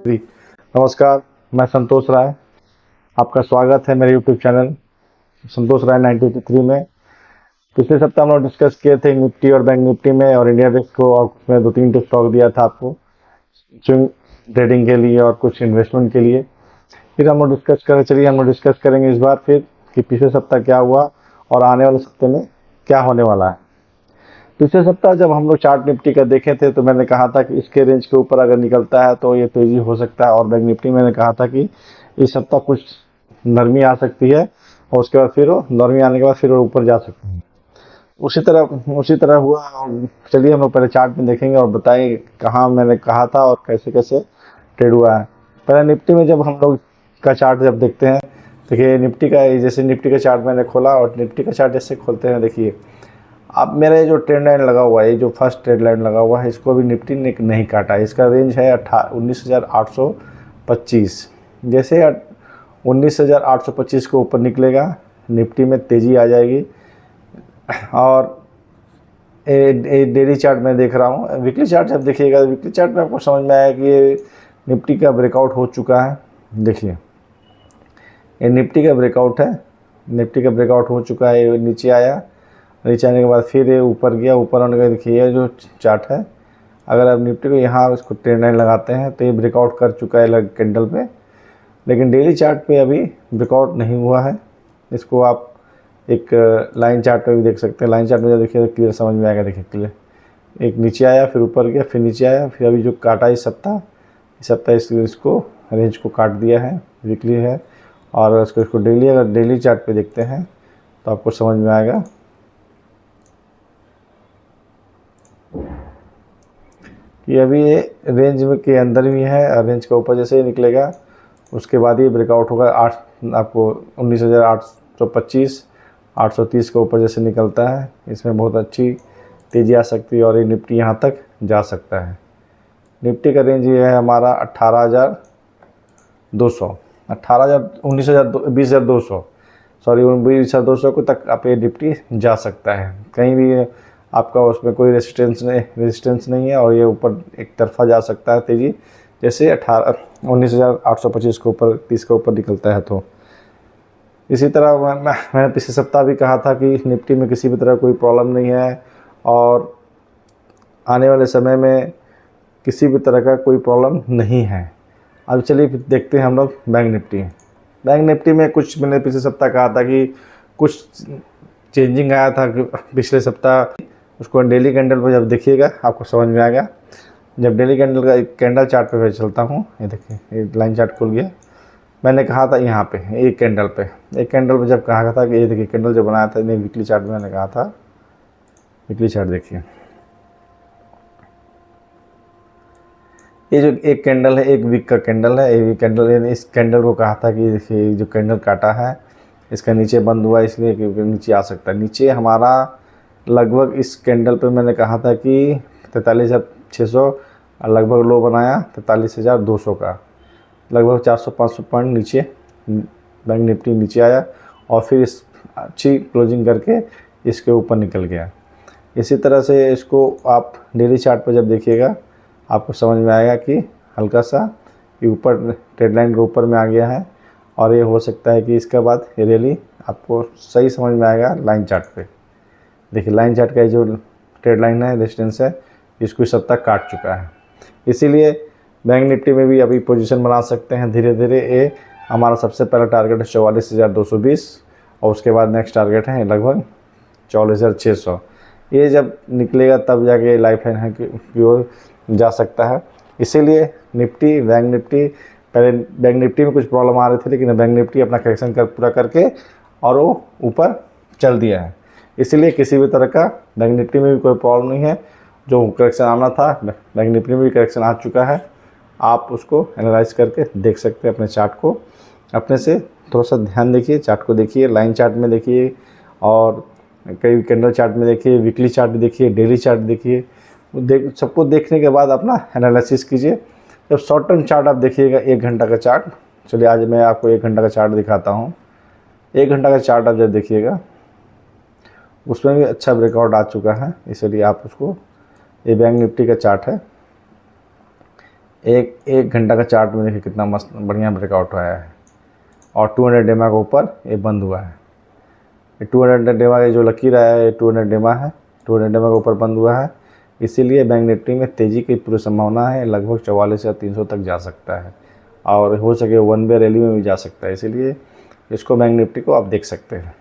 नमस्कार, मैं संतोष राय। आपका स्वागत है मेरे यूट्यूब चैनल संतोष राय 983 में। पिछले सप्ताह हम लोग डिस्कस किए थे निफ्टी और बैंक निफ्टी में और इंडिया इंडेक्स को, और उसमें 2-3 टिप्स स्टॉक दिया था आपको स्विंग ट्रेडिंग के लिए और कुछ इन्वेस्टमेंट के लिए। फिर हम लोग डिस्कस करेंगे इस बार फिर कि पिछले सप्ताह क्या हुआ और आने वाले सप्ताह में क्या होने वाला है। पिछले सप्ताह जब हम लोग चार्ट निफ्टी का देखे थे तो मैंने कहा था कि इसके रेंज के ऊपर अगर निकलता है तो ये तेजी हो सकता है, और बैंक निफ्टी मैंने कहा था कि इस सप्ताह कुछ नरमी आ सकती है और उसके बाद फिर वो नरमी आने के बाद फिर वो ऊपर जा सकती है। उसी तरह हुआ। और चलिए हम लोग पहले चार्ट में देखेंगे और बताएं कहाँ मैंने कहा था और कैसे कैसे ट्रेड हुआ है। पहले निफ्टी में जब हम लोग का चार्ट जब देखते हैं, देखिए निफ्टी का, जैसे निफ्टी का चार्ट मैंने खोला और निफ्टी का चार्ट जैसे खोलते हैं, देखिए अब मेरा ये जो ट्रेंड लाइन लगा हुआ है, ये जो फर्स्ट ट्रेंड लाइन लगा हुआ है, इसको अभी निफ्टी ने नहीं काटा। इसका रेंज है 19,825। जैसे 19,825 को ऊपर निकलेगा निफ्टी में तेज़ी आ जाएगी। और डेली चार्ट में देख रहा हूँ, वीकली चार्ट जब देखिएगा, वीकली चार्ट में आपको समझ में आया कि ये निफ्टी का ब्रेकआउट हो चुका है। देखिए ये निफ्टी का ब्रेकआउट है, निफ्टी का ब्रेकआउट हो चुका है। ये नीचे आया, नीचे आने के बाद फिर ये ऊपर गया। ऊपर आने का देखिए ये जो चार्ट है, अगर आप निफ्टी को यहाँ इसको ट्रेंड लाइन लगाते हैं तो ये ब्रेकआउट कर चुका है अलग कैंडल पे, लेकिन डेली चार्ट पे अभी ब्रेकआउट नहीं हुआ है। इसको आप एक लाइन चार्ट पे भी देख सकते हैं। लाइन चार्ट में जब देखिए क्लियर समझ में आएगा। देखिए क्लियर, एक नीचे आया, फिर ऊपर गया, फिर नीचे आया, फिर अभी जो काटा इस सप्ताह इसको रेंज को काट दिया है। वीकली है और इसको डेली, अगर डेली चार्ट पे देखते हैं तो आपको समझ में आएगा कि अभी ये रेंज में के अंदर भी है। रेंज के ऊपर जैसे ही निकलेगा उसके बाद ही ब्रेकआउट होगा। आपको 19,825, 830 के ऊपर जैसे निकलता है, इसमें बहुत अच्छी तेज़ी आ सकती है और ये निफ्टी यहाँ तक जा सकता है। निफ्टी का रेंज ये है हमारा 18,200, 20,200 सॉरी 20,200 को तक आप ये निफ्टी जा सकता है। कहीं भी आपका उसमें कोई रेजिस्टेंस नहीं है और ये ऊपर एक तरफा जा सकता है तेज़ी, जैसे 19,825 के ऊपर 30 के ऊपर निकलता है। तो इसी तरह मैंने पिछले सप्ताह भी कहा था कि निफ्टी में किसी भी तरह कोई प्रॉब्लम नहीं है और आने वाले समय में किसी भी तरह का कोई प्रॉब्लम नहीं है। अब चलिए देखते हैं हम लोग बैंक निफ्टी। बैंक निफ्टी में कुछ मैंने पिछले सप्ताह कहा था कि कुछ चेंजिंग आया था पिछले सप्ताह। उसको डेली कैंडल पर जब देखिएगा आपको समझ में आएगा। जब डेली कैंडल का एक कैंडल चार्ट पे चलता हूँ, ये देखिए ये लाइन चार्ट खुल गया। मैंने कहा था यहाँ पे एक कैंडल पे जब कहा था कि ये देखिए कैंडल जो बनाया था, नहीं वीकली चार्ट में मैंने कहा था, वीकली चार्ट देखिए, ये जो एक कैंडल है, एक वीक का कैंडल है, ये कैंडल, इस कैंडल को कहा था कि देखिए जो कैंडल काटा है इसका नीचे बंद हुआ, इसलिए क्योंकि नीचे आ सकता है। नीचे हमारा लगभग इस कैंडल पे मैंने कहा था कि 43,600, लगभग लो बनाया 43,200 का, लगभग 400-500 पॉइंट नीचे बैंक निफ्टी नीचे आया और फिर इस अच्छी क्लोजिंग करके इसके ऊपर निकल गया। इसी तरह से इसको आप डेली चार्ट पर जब देखिएगा आपको समझ में आएगा कि हल्का सा ये ऊपर ट्रेड लाइन के ऊपर में आ गया है और ये हो सकता है कि इसके बाद ये रैली आपको सही समझ में आएगा लाइन चार्ट पे। देखिए लाइन चार्ट का जो ट्रेड लाइन है, रेजिस्टेंस है, इसको इस सप्ताह काट चुका है। इसीलिए बैंक निफ्टी में भी अभी पोजीशन बना सकते हैं धीरे धीरे। ये हमारा सबसे पहला टारगेट है 44,220 और उसके बाद नेक्स्ट टारगेट है लगभग 44,600। ये जब निकलेगा तब जाके लाइफ लाइन है कि ओर जा सकता है। इसीलिए निफ्टी, बैंक निफ्टी, पहले बैंक निफ्टी में कुछ प्रॉब्लम आ रही थी, लेकिन बैंक निफ्टी अपना करेक्शन पूरा करके और वो ऊपर चल दिया है। इसीलिए किसी भी तरह का बैंक निफ्टी में भी कोई प्रॉब्लम नहीं है। जो करेक्शन आना था बैंक निफ्टी में भी करेक्शन आ चुका है। आप उसको एनालाइज करके देख सकते हैं। अपने चार्ट को अपने से थोड़ा सा ध्यान देखिए, चार्ट को देखिए, लाइन चार्ट में देखिए और कई कैंडल चार्ट में देखिए, वीकली चार्ट देखिए, डेली चार्ट देखिए। सबको देखने के बाद अपना एनालिसिस कीजिए। जब शॉर्ट टर्म चार्ट आप देखिएगा, 1 घंटा का चार्ट, चलिए आज मैं आपको 1 घंटा का चार्ट दिखाता हूँ। 1 घंटा का चार्ट आप जब देखिएगा उसमें भी अच्छा ब्रेकआउट आ चुका है, इसलिए आप उसको, ये बैंक निफ्टी का चार्ट है, एक 1 घंटा का चार्ट में देखिए कितना मस्त बढ़िया ब्रेकआउट आया है, और 200 डेमा के ऊपर ये बंद हुआ है। ये 200 डेमा का जो लकीर आया है, ये 200 डेमा है, 200 डेमा के ऊपर बंद हुआ है। इसीलिए बैंक निफ्टी में तेज़ी की पूरी संभावना है, लगभग 44 या 300 तक जा सकता है, और हो सके वन वे रैली में भी जा सकता है। इसीलिए इसको बैंक निफ्टी को आप देख सकते हैं।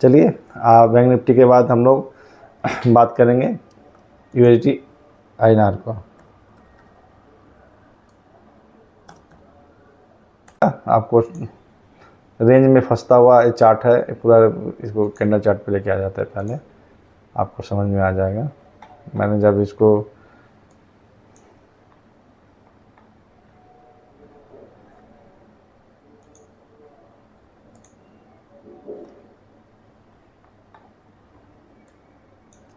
चलिए बैंक निफ्टी के बाद हम लोग बात करेंगे USD INR को। आपको रेंज में फंसता हुआ ये चार्ट है पूरा, इसको कैंडल चार्ट पे लेके आ जाता है, पहले आपको समझ में आ जाएगा। मैंने जब इसको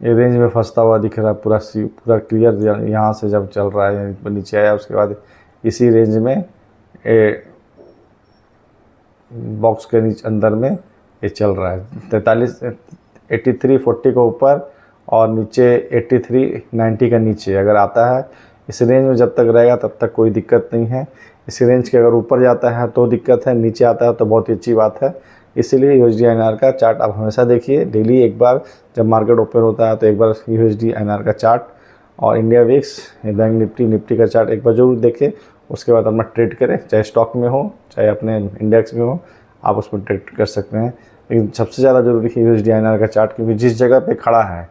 ये रेंज में फंसता हुआ दिख रहा है पूरा क्लियर, यहाँ से जब चल रहा है नीचे आया, उसके बाद इसी रेंज में बॉक्स के नीचे अंदर में ये चल रहा है 83.40 के ऊपर, और नीचे 83.90 का नीचे अगर आता है। इस रेंज में जब तक रहेगा तब तक कोई दिक्कत नहीं है। इस रेंज के अगर ऊपर जाता है तो दिक्कत है, नीचे आता है तो बहुत ही अच्छी बात है। इसीलिए USD INR का चार्ट आप हमेशा देखिए, डेली एक बार जब मार्केट ओपन होता है तो एक बार USD INR का चार्ट और इंडिया विक्स, बैंक निफ्टी का चार्ट एक बार जरूर देखें। उसके बाद अपना ट्रेड करें, चाहे स्टॉक में हो चाहे अपने इंडेक्स में हो, आप उसमें ट्रेड कर सकते हैं। लेकिन सबसे ज़्यादा जरूरी है USD INR का चार्ट, क्योंकि जिस जगह पे खड़ा है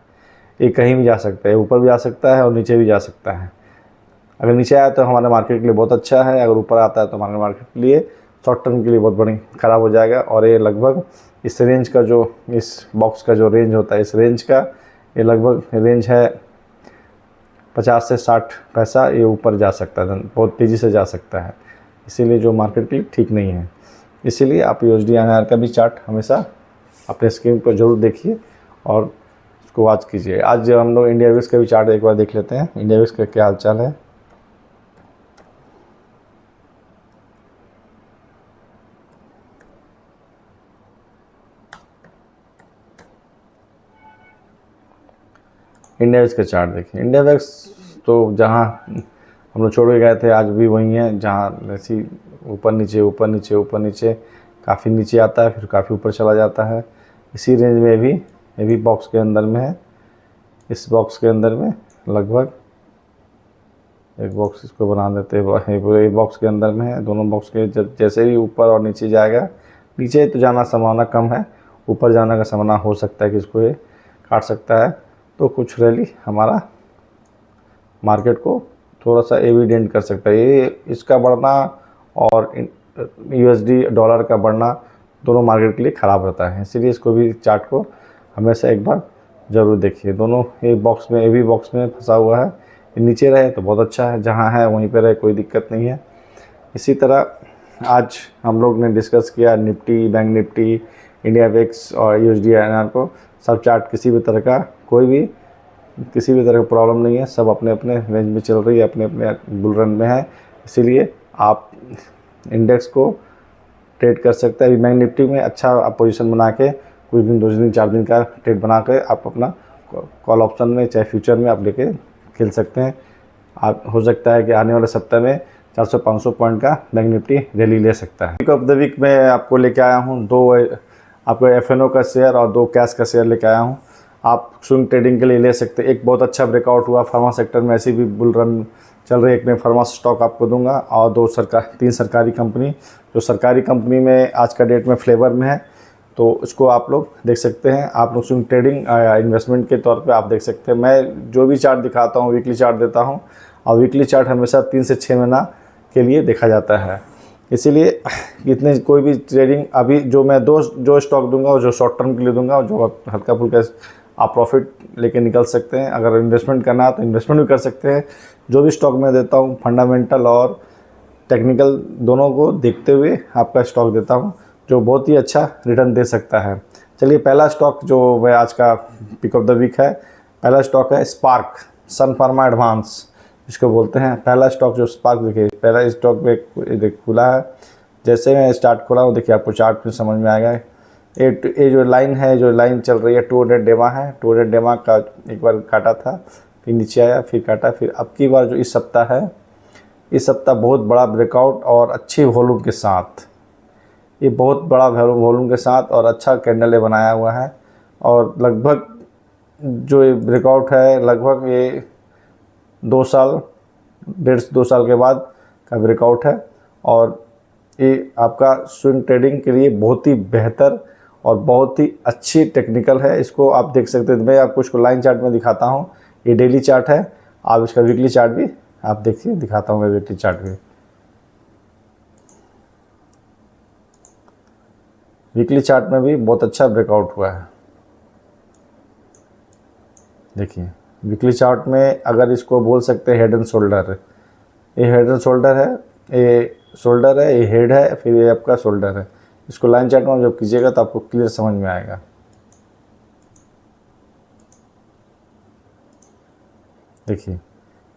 ये कहीं भी जा सकता है, ऊपर भी जा सकता है और नीचे भी जा सकता है। अगर नीचे आया तो हमारे मार्केट के लिए बहुत अच्छा है, अगर ऊपर आता है तो हमारे मार्केट के लिए शॉर्ट टर्म के लिए बहुत बड़ी ख़राब हो जाएगा। और ये लगभग इस रेंज का जो इस बॉक्स का जो रेंज होता है, इस रेंज का ये लगभग रेंज है 50 से 60 पैसा, ये ऊपर जा सकता है, बहुत तेज़ी से जा सकता है। इसीलिए जो मार्केट के लिए ठीक नहीं है। इसीलिए आप USD INR का भी चार्ट हमेशा अपने स्क्रीन पर जरूर देखिए और उसको वॉच कीजिए। आज हम लोग इंडिया विक्स का भी चार्ट एक बार देख लेते हैं, इंडिया विक्स का क्या हालचाल है। इंडिया विक्स का चार्ट देखिए। इंडिया विक्स तो जहाँ हम लोग छोड़ के गए थे आज भी वही है, जहाँ ऐसी ऊपर नीचे ऊपर नीचे ऊपर नीचे, काफ़ी नीचे आता है फिर काफ़ी ऊपर चला जाता है। इसी रेंज में भी ये भी बॉक्स के अंदर में है। इस बॉक्स के अंदर में लगभग एक बॉक्स इसको बना देते हैं, ये बॉक्स के अंदर में है। दोनों बॉक्स के जब जैसे ही ऊपर और नीचे जाएगा, नीचे तो जाना संभावना कम है, ऊपर जाने का संभावना हो सकता है कि इसको ये काट सकता है। तो कुछ रैली हमारा मार्केट को थोड़ा सा एविडेंट कर सकता है। ये इसका बढ़ना और USD डॉलर का बढ़ना दोनों मार्केट के लिए ख़राब रहता है। इसीलिए इसको भी चार्ट को हमेशा एक बार ज़रूर देखिए। दोनों एक बॉक्स में, भी बॉक्स में फंसा हुआ है, नीचे रहे तो बहुत अच्छा है, जहाँ है वहीं पर रहे, कोई दिक्कत नहीं है। इसी तरह आज हम लोग ने डिस्कस किया Nifty, bank Nifty, India VIX और USD INR को। सब चार्ट किसी भी तरह का प्रॉब्लम नहीं है, सब अपने अपने रेंज में चल रही है, अपने अपने बुल रन में है। इसीलिए आप इंडेक्स को ट्रेड कर सकते हैं। बैंक निफ्टी में अच्छा आप पोजीशन बना के कुछ दिन, 2 दिन, 4 दिन का ट्रेड बना के आप अपना कॉल ऑप्शन में चाहे फ्यूचर में आप लेके खेल सकते हैं। आप हो सकता है कि आने वाले सप्ताह में 400-500 पॉइंट का बैंक निफ्टी रैली ले सकता है। वीक ऑफ द वीक में आपको लेके आया हूँ 2 आपको FNO का शेयर और 2 कैश का शेयर लेके आया हूँ। आप स्विंग ट्रेडिंग के लिए ले सकते हैं। एक बहुत अच्छा ब्रेकआउट हुआ फार्मा सेक्टर में, ऐसी भी बुल रन चल रही है। एक में फार्मा स्टॉक आपको दूंगा और 3 सरकारी कंपनी। जो सरकारी कंपनी में आज का डेट में फ्लेवर में है, तो इसको आप लोग देख सकते हैं। आप लोग स्विंग ट्रेडिंग इन्वेस्टमेंट के तौर पे आप देख सकते हैं। मैं जो भी चार्ट दिखाता हूँ वीकली चार्ट देता हूँ, और वीकली चार्ट हमेशा 3 से 6 महीना के लिए देखा जाता है। इसीलिए इतने कोई भी ट्रेडिंग अभी जो स्टॉक दूंगा और जो शॉर्ट टर्म के लिए दूंगा, और जो हल्का फुल्का आप प्रॉफिट लेके निकल सकते हैं। अगर इन्वेस्टमेंट करना है तो इन्वेस्टमेंट भी कर सकते हैं। जो भी स्टॉक मैं देता हूँ फंडामेंटल और टेक्निकल दोनों को देखते हुए आपका स्टॉक देता हूँ, जो बहुत ही अच्छा रिटर्न दे सकता है। चलिए पहला स्टॉक जो मैं आज का पिक ऑफ द वीक है, पहला स्टॉक है स्पार्क, सन फार्मा एडवांस जिसको बोलते हैं। पहला स्टॉक जो स्पार्क, देखिए पहला स्टॉक में खुला है। जैसे मैं स्टार्ट खोला हूँ, देखिए आपको चार्ट में समझ में आएगा। ये जो लाइन है, जो लाइन चल रही है 200 डेमा है। 200 डेमा का एक बार काटा था, फिर नीचे आया, फिर काटा, फिर अब की बार जो इस सप्ताह है, इस सप्ताह बहुत बड़ा ब्रेकआउट और अच्छी वॉल्यूम के साथ, ये बहुत बड़ा वॉल्यूम के साथ और अच्छा कैंडल ये बनाया हुआ है। और लगभग जो ये ब्रेकआउट है, लगभग ये 2 साल, 1.5-2 साल के बाद का ब्रेकआउट है। और ये आपका स्विंग ट्रेडिंग के लिए बहुत ही बेहतर और बहुत ही अच्छी टेक्निकल है। इसको आप देख सकते हैं, मैं आपको इसको लाइन चार्ट में दिखाता हूँ। ये डेली चार्ट है, आप इसका वीकली चार्ट भी आप देखिए, दिखाता हूँ मैं वीकली चार्ट भी। वीकली चार्ट में भी बहुत अच्छा ब्रेकआउट हुआ है। देखिए वीकली चार्ट में अगर इसको बोल सकते हैं हेड एंड शोल्डर, ये हेड एंड शोल्डर है, ये शोल्डर है, ये हेड है, फिर ये आपका शोल्डर है। इसको लाइन चार्ट में जब कीजिएगा तो आपको क्लियर समझ में आएगा। देखिए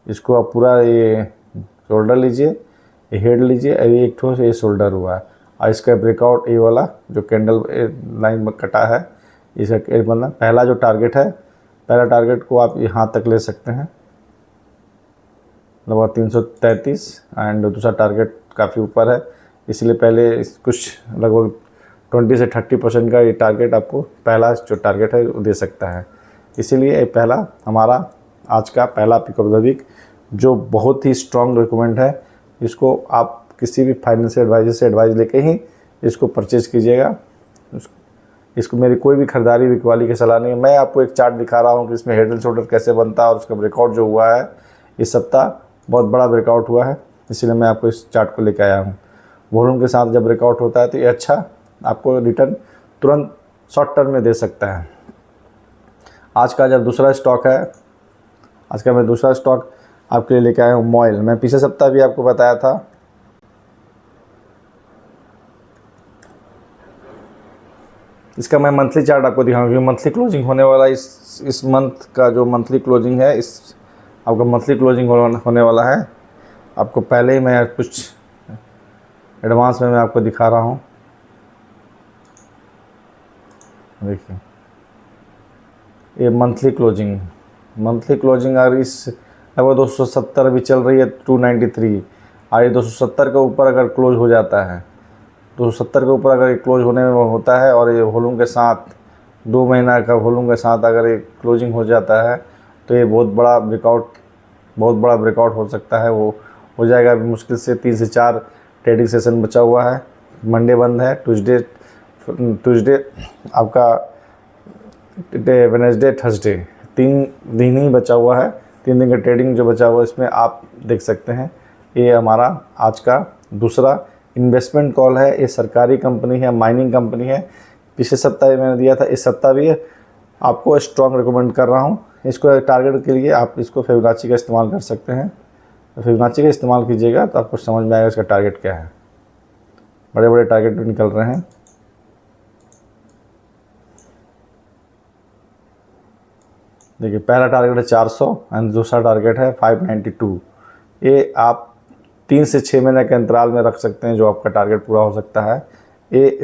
इसको आप पूरा ये शोल्डर लीजिए, ये हेड लीजिए, ये एक ठोस ये शोल्डर हुआ है। और इसका ब्रेकआउट ये वाला जो कैंडल लाइन में कटा है, इसका मतलब पहला जो टारगेट है, पहला टारगेट को आप यहाँ तक ले सकते हैं, लगभग 333, एंड दूसरा टारगेट काफ़ी ऊपर है, इसलिए पहले कुछ लगभग 20 से 30% का ये टारगेट आपको पहला जो टारगेट है वो दे सकता है। इसीलिए ये पहला हमारा आज का पहला पिक ऑफ द वीक जो बहुत ही स्ट्रॉन्ग रिकमेंड है। इसको आप किसी भी फाइनेंशियल एडवाइजर से एडवाइस लेके ही इसको परचेज़ कीजिएगा। इसको मेरी कोई भी खरीदारी बिकवाली की सलाह नहीं है। मैं आपको एक चार्ट दिखा रहा हूँ कि इसमें हेड एंड शोल्डर कैसे बनता है और उसका ब्रेकआउट जो हुआ है इस सप्ताह बहुत बड़ा ब्रेकआउट हुआ है, इसीलिए मैं आपको इस चार्ट को लेकर आया हूँ। वॉल्यूम के साथ जब ब्रेकआउट होता है तो ये अच्छा आपको रिटर्न तुरंत शॉर्ट टर्म में दे सकता है। आज का जब दूसरा स्टॉक है, आज का मैं दूसरा स्टॉक आपके लिए लेकर आया हूँ मॉयल। मैं पिछले सप्ताह भी आपको बताया था, इसका मैं मंथली चार्ट आपको दिखाऊंगा क्योंकि मंथली क्लोजिंग होने वाला इस मंथ का जो मंथली क्लोजिंग है, इस आपका मंथली क्लोजिंग होने वाला है। आपको पहले ही मैं कुछ एडवांस में मैं आपको दिखा रहा हूँ। देखिए ये मंथली क्लोजिंग अगर इस लगभग 270 अभी चल रही है, 293, और ये 270 के ऊपर अगर क्लोज हो जाता है, 270 के ऊपर अगर ये क्लोज होने में होता है और ये वॉल्यूम के साथ 2 महीना का वॉल्यूम के साथ अगर ये क्लोजिंग हो जाता है तो ये बहुत बड़ा ब्रेकआउट हो सकता है। वो हो जाएगा। अभी मुश्किल से 3 से 4 ट्रेडिंग सेशन बचा हुआ है। मंडे बंद है, ट्यूसडे आपका वेडनेसडे, थर्सडे, 3 दिन ही बचा हुआ है। 3 दिन का ट्रेडिंग जो बचा हुआ है इसमें आप देख सकते हैं। ये हमारा आज का दूसरा इन्वेस्टमेंट कॉल है। ये सरकारी कंपनी है, माइनिंग कंपनी है। पिछले सप्ताह मैंने दिया था, इस सप्ताह भी आपको स्ट्रॉन्ग रिकमेंड कर रहा हूँ। इसको टारगेट के लिए आप इसको फिबोनाची का इस्तेमाल कर सकते हैं। फिबोनाची का इस्तेमाल कीजिएगा तो आपको समझ में आएगा इसका टारगेट क्या है। बड़े बड़े टारगेट भी निकल रहे हैं। देखिए पहला टारगेट है 400 एंड दूसरा टारगेट है 592। ये आप 3 से 6 महीने के अंतराल में रख सकते हैं जो आपका टारगेट पूरा हो सकता है। ये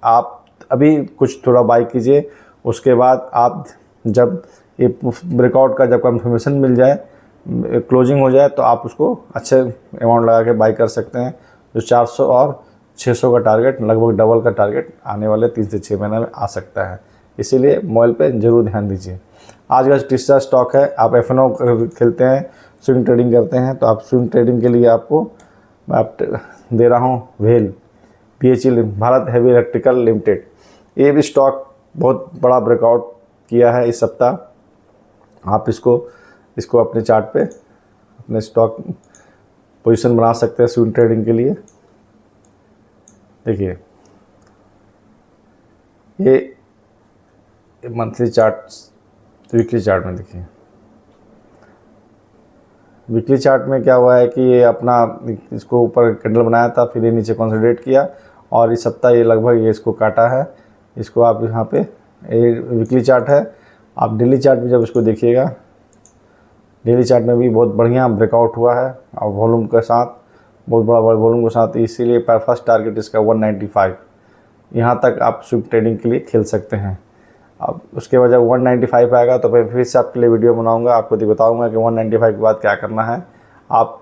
आप अभी कुछ थोड़ा बाई कीजिए, उसके बाद आप जब ये ब्रेकआउट का जब कंफर्मेशन मिल जाए, क्लोजिंग हो जाए, तो आप उसको अच्छे अमाउंट लगा के बाई कर सकते हैं। जो 400 और 600 का टारगेट लगभग डबल का टारगेट आने वाले 3 से 6 महीने में आ सकता है। इसीलिए मोबाइल पे ज़रूर ध्यान दीजिए। आज का तीसरा स्टॉक है, आप एफ&ओ खेलते हैं, स्विंग ट्रेडिंग करते हैं, तो आप स्विंग ट्रेडिंग के लिए आपको मैं दे रहा हूँ well, BHEL Bharat heavy electrical limited. ये भी स्टॉक बहुत बड़ा ब्रेकआउट किया है इस सप्ताह। आप इसको अपने चार्ट पे अपने स्टॉक पोजीशन बना सकते हैं स्विंग ट्रेडिंग के लिए। देखिए ये मंथली चार्ट, वीकली चार्ट में देखिए, वीकली चार्ट में क्या हुआ है कि ये अपना इसको ऊपर कैंडल बनाया था, फिर ये नीचे कंसोलिडेट किया और इस सप्ताह ये लगभग ये इसको काटा है। इसको आप यहाँ पे, ये वीकली चार्ट है। आप डेली चार्ट में जब इसको देखिएगा, डेली चार्ट में भी बहुत बढ़िया ब्रेकआउट हुआ है और वॉल्यूम के साथ, बहुत बड़ा वॉल्यूम के साथ। इसीलिए फर्स्ट टारगेट इसका 195, यहाँ तक आप स्विंग ट्रेडिंग के लिए खेल सकते हैं। अब उसके बाद जब 195 आएगा तो फिर से आपके लिए वीडियो बनाऊंगा, आपको बताऊंगा कि 195 के बाद क्या करना है। आप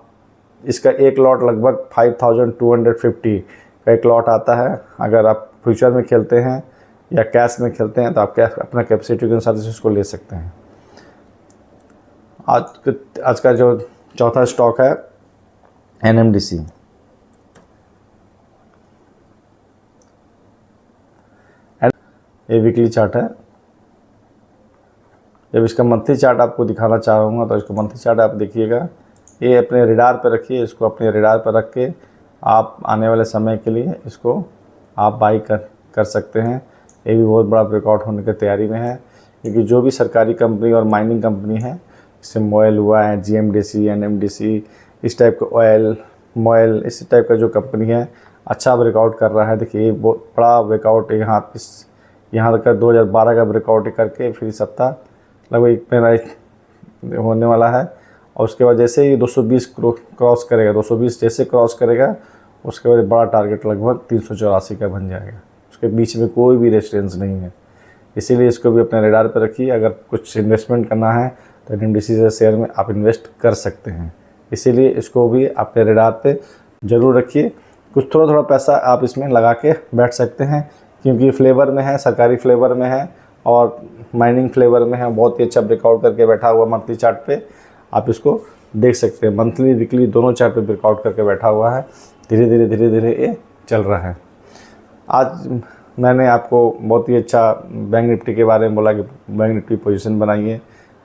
इसका एक लॉट लगभग 5250 का एक लॉट आता है। अगर आप फ्यूचर में खेलते हैं या कैश में खेलते हैं तो आप कैश अपना कैपेसिटी के अनुसार से इसको ले सकते हैं। आज का जो चौथा स्टॉक है NMDC। ये वीकली चार्ट है। जब इसका मंथली चार्ट आपको दिखाना चाहूँगा तो इसको मंथली चार्ट आप देखिएगा। ये अपने रेडार पर रखिए, इसको अपने रेडार पर रख के आप आने वाले समय के लिए इसको आप बाई कर सकते हैं। ये भी बहुत बड़ा ब्रेकआउट होने की तैयारी में है, क्योंकि जो भी सरकारी कंपनी और माइनिंग कंपनी है, जैसे मोयल हुआ है, GMDC, NMDC, इस टाइप का मोयल इस टाइप का जो कंपनी है अच्छा ब्रेकआउट कर रहा है। देखिए ये बहुत बड़ा ब्रेकआउट यहाँ तक 2012 का ब्रेकआउट करके फिर सप्ताह लगभग एक महीना होने वाला है। और उसके बाद जैसे ही 220 क्रॉस करेगा, 220 जैसे क्रॉस करेगा उसके बाद बड़ा टारगेट लगभग 384 का बन जाएगा। उसके बीच में कोई भी रेजिस्टेंस नहीं है, इसीलिए इसको भी अपने रेडार पर रखिए। अगर कुछ इन्वेस्टमेंट करना है तो NMDC से शेयर में आप इन्वेस्ट कर सकते हैं, इसीलिए इसको भी अपने रेडार पे ज़रूर रखिए। कुछ थोड़ा पैसा आप इसमें लगा के बैठ सकते हैं, क्योंकि फ्लेवर में है, सरकारी फ्लेवर में है और माइनिंग फ्लेवर में है। बहुत ही अच्छा ब्रेकआउट करके बैठा हुआ मंथली चार्ट पे आप इसको देख सकते हैं। मंथली वीकली दोनों चार्ट पे ब्रेकआउट करके बैठा हुआ है। धीरे धीरे ये चल रहा है। आज मैंने आपको बहुत ही अच्छा बैंक निफ्टी के बारे में बोला कि बैंक निफ्टी पोजीशन बनाइए।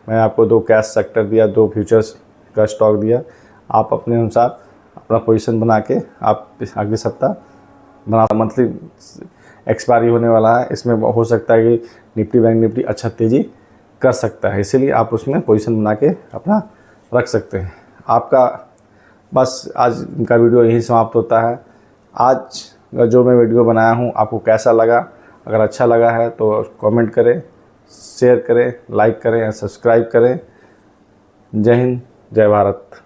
मैं आपको 2 कैश सेक्टर दिया, 2 फ्यूचर्स का स्टॉक दिया। आप अपने अनुसार अपना पोजीशन बना के आप अगले सप्ताह बना। मंथली एक्सपायरी होने वाला है, इसमें हो सकता है कि निफ्टी बैंक निफ्टी अच्छा तेज़ी कर सकता है, इसीलिए आप उसमें पोजीशन बना के अपना रख सकते हैं। आपका बस आज का वीडियो यही समाप्त होता है। आज जो मैं वीडियो बनाया हूँ आपको कैसा लगा? अगर अच्छा लगा है तो कमेंट करें, शेयर करें, लाइक करें या सब्सक्राइब करें। जय हिंद, जय भारत।